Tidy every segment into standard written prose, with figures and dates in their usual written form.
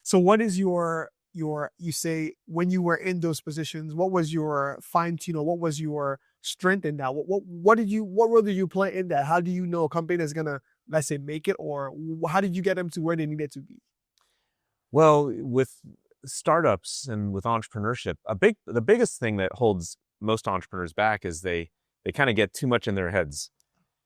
So what is you say when you were in those positions, what was your fine tune or what was your strength in that? What role did you play in that? How do you know a company is gonna, let's say, make it, or how did you get them to where they needed to be? Well, with startups and with entrepreneurship, the biggest thing that holds most entrepreneurs back is they kind of get too much in their heads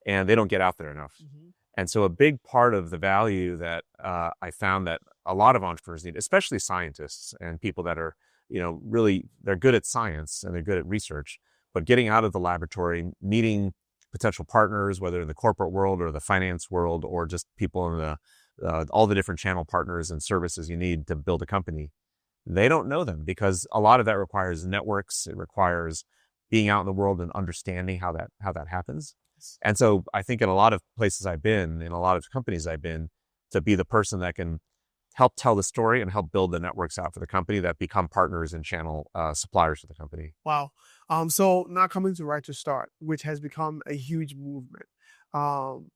and they don't get out there enough. Mm-hmm. And so a big part of the value that I found that a lot of entrepreneurs need, especially scientists and people that are, really, they're good at science and they're good at research, but getting out of the laboratory, meeting potential partners, whether in the corporate world or the finance world, or just people in all the different channel partners and services you need to build a company. They don't know them because a lot of that requires networks. It requires being out in the world and understanding how that happens. And so I think in a lot of places I've been, in a lot of companies I've been, to be the person that can help tell the story and help build the networks out for the company that become partners and channel suppliers for the company. Wow. So now coming to Right to Start, which has become a huge movement. Um,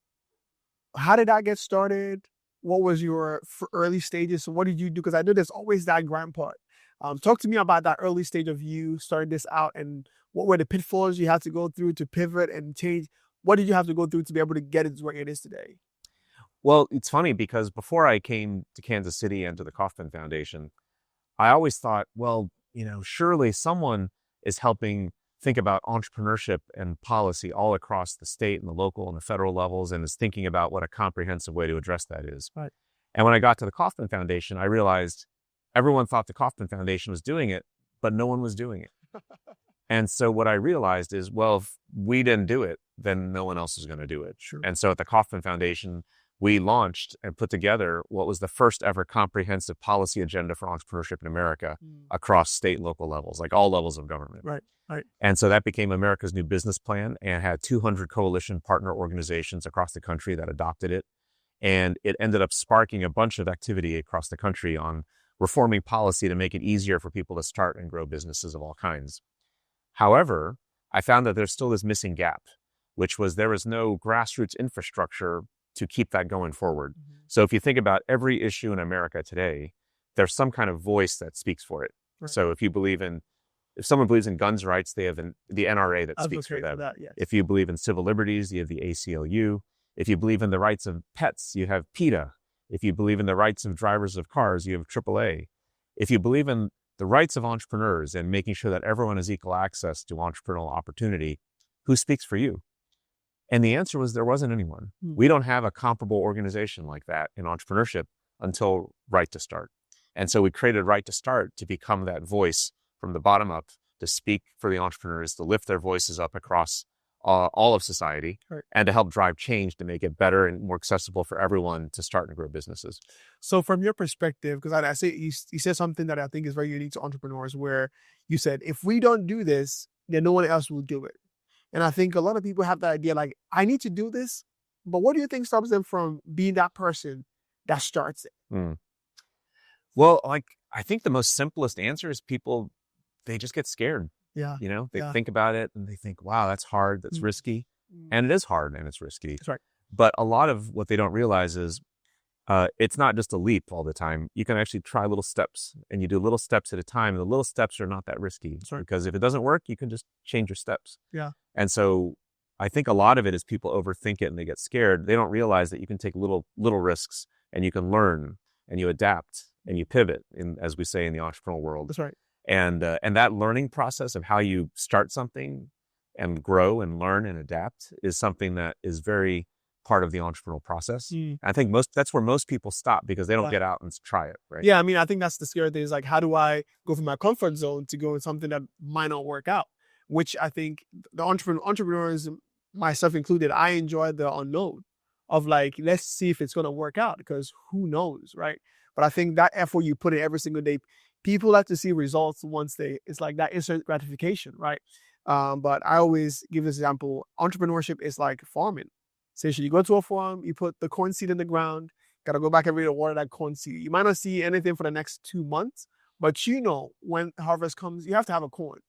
how did that get started? What was your early stages? So what did you do? Because I know there's always that grind part. Talk to me about that early stage of you starting this out, and what were the pitfalls you had to go through to pivot and change? What did you have to go through to be able to get it to where it is today? Well, it's funny because before I came to Kansas City and to the Kauffman Foundation, I always thought, well, surely someone is helping think about entrepreneurship and policy all across the state and the local and the federal levels, and is thinking about what a comprehensive way to address that is. Right. And when I got to the Kauffman Foundation, I realized everyone thought the Kauffman Foundation was doing it, but no one was doing it. And so what I realized is, well, if we didn't do it, then no one else is going to do it. Sure. And so at the Kauffman Foundation, we launched and put together what was the first ever comprehensive policy agenda for entrepreneurship in America across state and local levels, like all levels of government. Right. And so that became America's new business plan and had 200 coalition partner organizations across the country that adopted it. And it ended up sparking a bunch of activity across the country on reforming policy to make it easier for people to start and grow businesses of all kinds. However, I found that there's still this missing gap, which was there was no grassroots infrastructure to keep that going forward. Mm-hmm. So if you think about every issue in America today, there's some kind of voice that speaks for it. Right. So if someone believes in guns rights, they have the NRA that speaks for them. Yes. If you believe in civil liberties, you have the ACLU. If you believe in the rights of pets, you have PETA. If you believe in the rights of drivers of cars, you have AAA. If you believe in the rights of entrepreneurs and making sure that everyone has equal access to entrepreneurial opportunity, who speaks for you? And the answer was there wasn't anyone. We don't have a comparable organization like that in entrepreneurship until Right to Start. And so we created Right to Start to become that voice from the bottom up, to speak for the entrepreneurs, to lift their voices up across all of society, right, and to help drive change to make it better and more accessible for everyone to start and grow businesses. So from your perspective, because I say you said something that I think is very unique to entrepreneurs, where you said, if we don't do this, then no one else will do it. And I think a lot of people have the idea, like, I need to do this, but what do you think stops them from being that person that starts it? Well, I think the most simplest answer is people, they just get scared. Yeah. They think about it and they think, wow, that's hard, that's risky. And it is hard and it's risky. That's right. But a lot of what they don't realize is it's not just a leap all the time. You can actually try little steps, and you do little steps at a time. And the little steps are not that risky, right, because if it doesn't work, you can just change your steps. Yeah. And so I think a lot of it is people overthink it and they get scared. They don't realize that you can take little risks, and you can learn, and you adapt, and you pivot, as we say in the entrepreneurial world. That's right. And that learning process of how you start something and grow and learn and adapt is something that is very part of the entrepreneurial process. I think that's where most people stop, because they don't get out and try it, right? Yeah, I mean, I think that's the scary thing, is like, how do I go from my comfort zone to go in something that might not work out? Which I think the entrepreneurs, myself included, I enjoy the unknown of, like, let's see if it's going to work out, because who knows, right? But I think that effort you put in every single day, people like to see results it's like that instant gratification, right? But I always give this example. Entrepreneurship is like farming. So you go to a farm, you put the corn seed in the ground, got to go back every day to water that corn seed. You might not see anything for the next 2 months, but when harvest comes, you have to have a corn.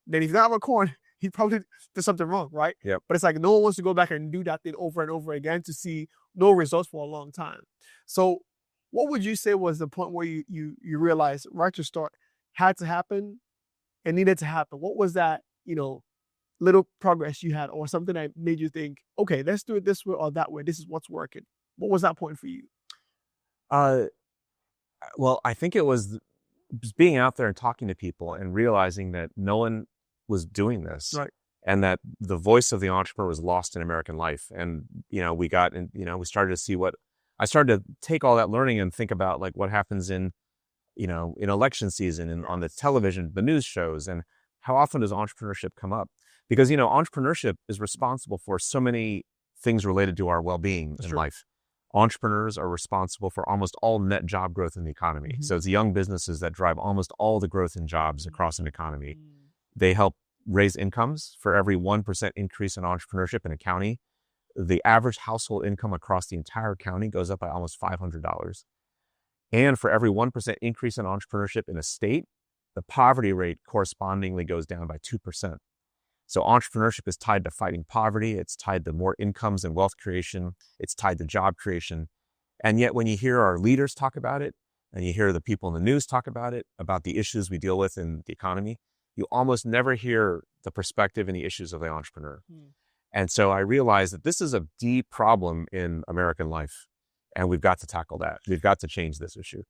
Then if you don't have a corn, he probably did something wrong, right? Yep. But it's like no one wants to go back and do that thing over and over again to see no results for a long time. So What would you say was the point where you realized right to start had to happen and needed to happen? What was that, little progress you had or something that made you think, okay, let's do it this way or that way. This is what's working. What was that point for you? Uh, well, I think it was just being out there and talking to people and realizing that no one was doing this. Right. And that the voice of the entrepreneur was lost in American life. And, we started to see I started to take all that learning and think about like what happens in election season and on the television, the news shows, and how often does entrepreneurship come up? Because, entrepreneurship is responsible for so many things related to our well-being in life. Entrepreneurs are responsible for almost all net job growth in the economy. Mm-hmm. So it's young businesses that drive almost all the growth in jobs across an economy. They help raise incomes. For every 1% increase in entrepreneurship in a county, the average household income across the entire county goes up by almost $500. And for every 1% increase in entrepreneurship in a state, the poverty rate correspondingly goes down by 2%. So entrepreneurship is tied to fighting poverty. It's tied to more incomes and wealth creation. It's tied to job creation. And yet when you hear our leaders talk about it, and you hear the people in the news talk about it, about the issues we deal with in the economy, you almost never hear the perspective and the issues of the entrepreneur. And so I realized that this is a deep problem in American life, and we've got to tackle that. We've got to change this issue.